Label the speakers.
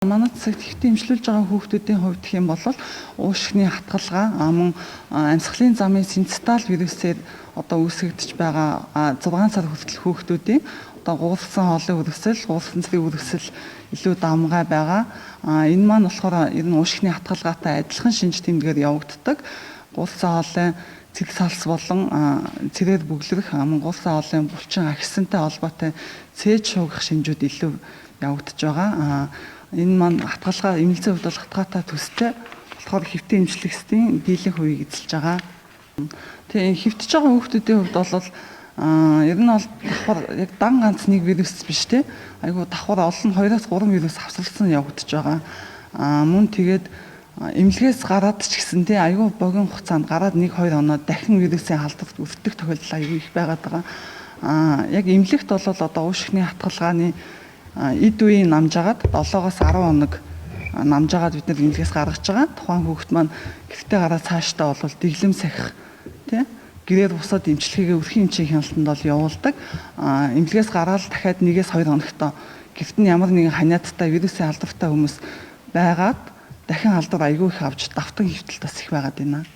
Speaker 1: Манай цагт хэвтэ имжлүүлж байгаа хүүхдүүдийн хувьд гэх юм бол уушгины хатгалгаа мөн амьсгалын замын синцитал вирусээр одоо үүсгэгдэж байгаа 6 сар хүртэл хүүхдүүдийн одоо гуулсан хоолын үргэлжлэл, гуулсан цэрийн үргэлжлэл илүү давмгай байгаа. Энэ маань болохоор ер нь уушгины хатгалгаатай адилхан шинж тэмдгээр явагддаг. Гуулсан хоолын цэг салс болон цэрээр бүглэрэх мөн гуулсан хоолын булчин ахисантай холбоотой цээж шуугах шинжүүд илүү явагдаж байгаа. Энэ маань хатгалгаа эмнэлзийн хувьд бол хатгаатай төстэй болохоор хэвтэ эмчлэгчдийн дийлэнх хувийг эзэлж байгаа. Тэгээ хэвтэж байгаа хүүхдүүдийн хувьд бол ер нь бол давхар яг дан ганц нэг вирус биш те. Айгу давхар олон 2-3 вирус авсарсан явагдаж байгаа. Мөн тэгээд эмнэлгээс гараад ч гэсэн те айгу богино хугацаанд гараад 1-2 оноо дахин вирусын халдварт өртөх тохиолдол айгу их байгаад байгаа. Яг эмнэлэгт бол одоо уушгины хатгалгааны эд үеийн намжаагаад 7-оос 10 хоног намжаагаад бид нар эмнэлгээс гаргаж байгаа. Тухайн хүүхэд маань гэртээ гараад цаашдаа бол дэглэм сахих тий гэрээр бусад эмчилгээгээ өрхийн эмчийн хяналтанд бол явуулдаг. Эмнэлгээс гараад дахиад 1-2 хоногтой гэрт нь ямар нэгэн ханиадтай вирусын халдвартай хүмүүс байгаад дахин халдвар аягүй их авч давтан хөвтөл бас их байгаад байна.